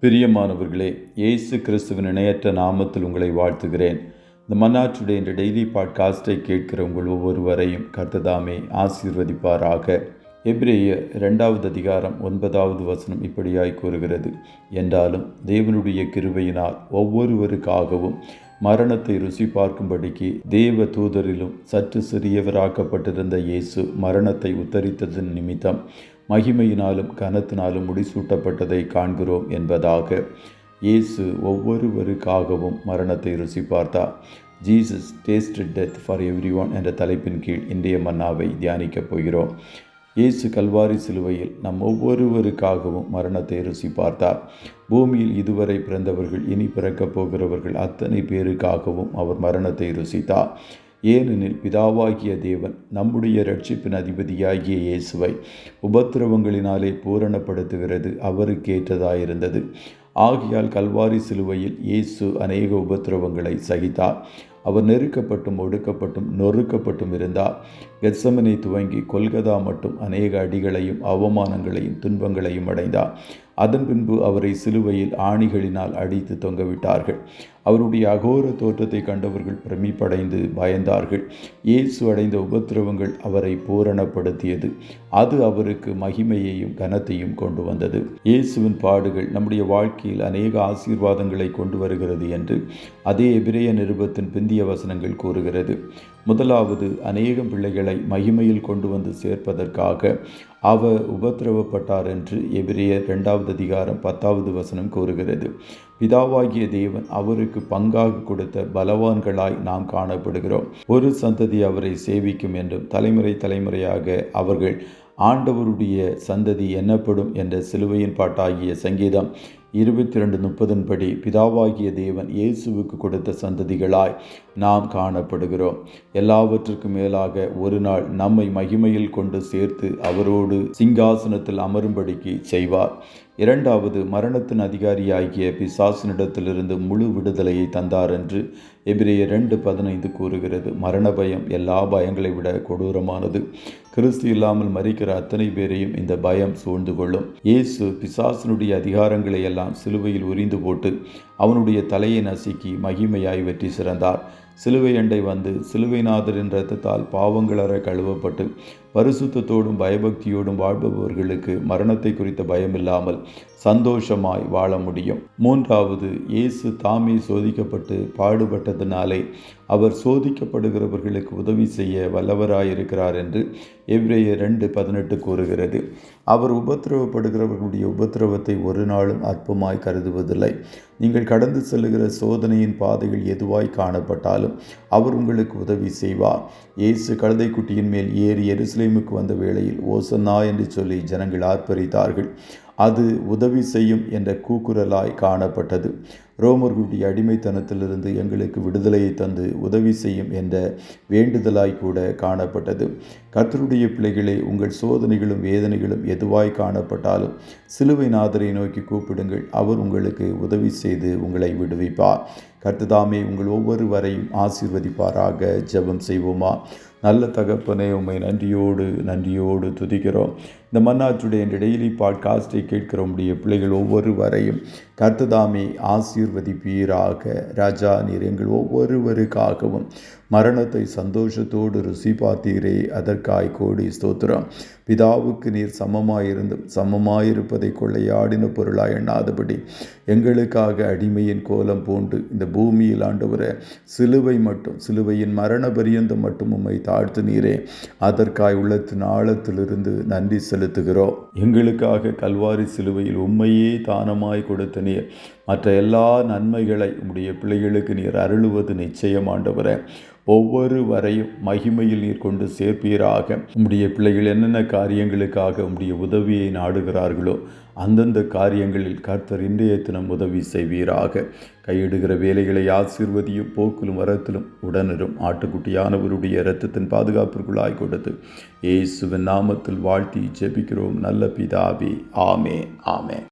பிரியமானவர்களே, இயேசு கிறிஸ்துவின் இணையற்ற நாமத்தில் உங்களை வாழ்த்துகிறேன். இந்த மன்னாற்றுடைய இந்த டெய்லி பாட்காஸ்டை கேட்கிற உங்கள் ஒவ்வொருவரையும் கர்த்தர் ஆசீர்வதிப்பாராக. எபிரேயர் 2வது அதிகாரம் 9வது வசனம் இப்படியாய் கூறுகிறது: என்றாலும் தேவனுடைய கிருபையினால் ஒவ்வொருவருக்காகவும் மரணத்தை ருசி பார்க்கும்படிக்கு தேவ தூதரிலும் சற்று சிறியவராக்கப்பட்டிருந்த இயேசு மரணத்தை உத்தரித்ததன் நிமித்தம் மகிமையினாலும் கனத்தினாலும் முடிசூட்டப்பட்டதை காண்கிறோம் என்பதாக. இயேசு ஒவ்வொருவருக்காகவும் மரணத்தை ருசி பார்த்தார். Jesus tasted death for everyone என்ற தலைப்பின் கீழ் இன்றைய மன்னாவை தியானிக்கப் போகிறோம். இயேசு கல்வாரி சிலுவையில் நம் ஒவ்வொருவருக்காகவும் மரணத்தை ருசி பார்த்தார். பூமியில் இதுவரை பிறந்தவர்கள், இனி பிறக்கப் போகிறவர்கள் அத்தனை பேருக்காகவும் அவர் மரணத்தை ருசித்தார். ஏனெனில் பிதாவாகிய தேவன் நம்முடைய இரட்சிப்பின் அதிபதியாகிய இயேசுவை உபத்திரவங்களினாலே பூரணப்படுத்துகிறது அவருக்கேற்றதாயிருந்தது. ஆகையால் கல்வாரி சிலுவையில் இயேசு அநேக உபத்திரவங்களை சகித்தார். அவர் நெருக்கப்பட்டும் ஒடுக்கப்பட்டும் நொறுக்கப்பட்டும் இருந்தார். கெத்செமனே துவங்கி கொல்கதா மட்டும் அநேக அடிகளையும் அவமானங்களையும் துன்பங்களையும் அடைந்தார். அதன் பின்பு அவரை சிலுவையில் ஆணிகளினால் அடித்து தொங்கவிட்டார்கள். அவருடைய அகோர தோற்றத்தை கண்டவர்கள் பிரமிப்படைந்து பயந்தார்கள். இயேசு அடைந்த உபத்திரவங்கள் அவரை பூரணப்படுத்தியது. அது அவருக்கு மகிமையையும் கனத்தையும் கொண்டு வந்தது. இயேசுவின் பாடுகள் நம்முடைய வாழ்க்கையில் அநேக ஆசீர்வாதங்களை கொண்டு வருகிறது என்று அதே எபிரேய நிருபத்தின் பிந்திய வசனங்கள் கூறுகிறது. முதலாவது, அநேகம் பிள்ளைகளை மகிமையில் கொண்டு வந்து சேர்ப்பதற்காக அவர் உபத்திரவப்பட்டார் என்று எபிரேயர் 2வது அதிகாரம் 10வது வசனம் கூறுகிறது. பிதாவாகிய தேவன் அவருக்கு பங்காக கொடுத்த பலவான்களாய் நாம் காணப்படுகிறோம். ஒரு சந்ததி அவரை சேவிக்கும் என்றும் தலைமுறை தலைமுறையாக அவர்கள் ஆண்டவருடைய சந்ததி எண்ணப்படும் என்ற சிலுவையின் பாட்டாகிய சங்கீதம் 22:30 படி பிதாவாகிய தேவன் இயேசுவுக்கு கொடுத்த சந்ததிகளாய் நாம் காணப்படுகிறோம். எல்லாவற்றுக்கும் மேலாக ஒரு நாள் நம்மை மகிமையில் கொண்டு சேர்த்து அவரோடு சிங்காசனத்தில் அமரும்படிக்கு செய்வார். இரண்டாவது, மரணத்தின் அதிகாரியாகிய பிசாசினிடத்திலிருந்து முழு விடுதலையை தந்தார் என்று எபிரேயர் 2:15 கூறுகிறது. மரண பயம் எல்லா பயங்களை விட கொடூரமானது. கிறிஸ்து இல்லாமல் மரிக்கிற அத்தனை பேரையும் இந்த பயம் சூழ்ந்து கொள்ளும். இயேசு பிசாசினுடைய அதிகாரங்களை எல்லாம் சிலுவையில் உரிந்து போட்டு அவனுடைய தலையை நசுக்கி மகிமையாய் வெற்றி சிறந்தார். சிலுவை அண்டை வந்து சிலுவைநாதரின் இரத்தத்தால் பாவங்களற கழுவப்பட்டு பரிசுத்தத்தோடும் பயபக்தியோடும் வாழ்பவர்களுக்கு மரணத்தை குறித்த பயமில்லாமல் சந்தோஷமாய் வாழ முடியும். மூன்றாவது, இயேசு தாமே சோதிக்கப்பட்டு பாடுபட்டதினாலே அவர் சோதிக்கப்படுகிறவர்களுக்கு உதவி செய்ய வல்லவராயிருக்கிறார் என்று எபிரேயர் 2:18 கூறுகிறது. அவர் உபத்திரவப்படுகிறவர்களுடைய உபத்திரவத்தை ஒரு நாளும் அற்பமாய் கருதுவதில்லை. நீங்கள் கடந்து செல்லுகிற சோதனையின் பாதைகள் எதுவாய் காணப்பட்டாலும் அவர் உங்களுக்கு உதவி செய்வார். இயேசு கழுதை குட்டியின் மேல் ஏறி எருசலேமுக்கு வந்த வேளையில் ஓசன்னா என்று சொல்லி ஜனங்கள் ஆர்ப்பரித்தார்கள். அது உதவி செய்யும் என்ற கூக்குரலாய் காணப்பட்டது. ரோமர்களுடைய அடிமைத்தனத்திலிருந்து எங்களுக்கு விடுதலையை தந்து உதவி செய்யும் என்ற வேண்டுதலாய் கூட காணப்பட்டது. கர்த்தருடைய பிள்ளைகளே, உங்கள் சோதனைகளும் வேதனைகளும் எதுவாய் காணப்பட்டாலும் சிலுவைநாதரை நோக்கி கூப்பிடுங்கள். அவர் உங்களுக்கு உதவி செய்து உங்களை விடுவிப்பார். கர்த்தர் உங்கள் ஒவ்வொருவரையும் ஆசீர்வதிப்பாராக. ஜெபம் செய்வோமா? நல்ல தகப்பனே, உம்மை நன்றியோடு துதிக்கிறோம். இந்த மன்னாச்சுடைய இந்த டெய்லி பாட்காஸ்டை கேட்கிற உடைய பிள்ளைகள் ஒவ்வொருவரையும் கர்த்தர் ஆசீர்வதிப்பீராக. ராஜா, நீர் எங்கள் ஒவ்வொருவருக்காகவும் மரணத்தை சந்தோஷத்தோடு ருசி பார்த்தீரே, அதற்காய் கோடி ஸ்தோத்திரம். பிதாவுக்கு நீர் சமமாயிருந்தும் சமமாயிருப்பதை கொள்ளையாடின பொருளாய் எண்ணாதபடி எங்களுக்காக அடிமையின் கோலம் பூண்டு இந்த பூமியில் ஆண்டவரே சிலுவையின் மரண பரியந்தம் மட்டும் உம்மை தாழ்த்து நீரே, அதற்காய் உள்ளத்தின் ஆழத்திலிருந்து நன்றி செலுத்துகிறோம். எங்களுக்காக கல்வாரி சிலுவையில் உம்மையே தானமாய் கொடுத்த நீர் மற்ற எல்லா நன்மைகளை உம்முடைய பிள்ளைகளுக்கு நீர் அருளுவது நிச்சயம். ஆண்டவரே, ஒவ்வொருவரையும் மகிமையில் நீர் கொண்டு சேர்ப்பீராக. உம்முடைய பிள்ளைகள் என்னென்ன காரியங்களுக்காக உம்முடைய உதவியை நாடுகிறார்களோ அந்தந்த காரியங்களில் கர்த்தர் இன்றைய தினம் உதவி செய்வீராக. கையிடுகிற வேலைகளை ஆசீர்வதியும், போக்கிலும் வரத்திலும் உடனரும் ஆட்டுக்குட்டியானவருடைய இரத்தத்தின் பாதுகாப்பிற்குள்ளாய் கொடுத்து இயேசுவின் நாமத்தில் வாழ்த்தி ஜெபிக்கிறோம் நல்ல பிதாவே. ஆமென்.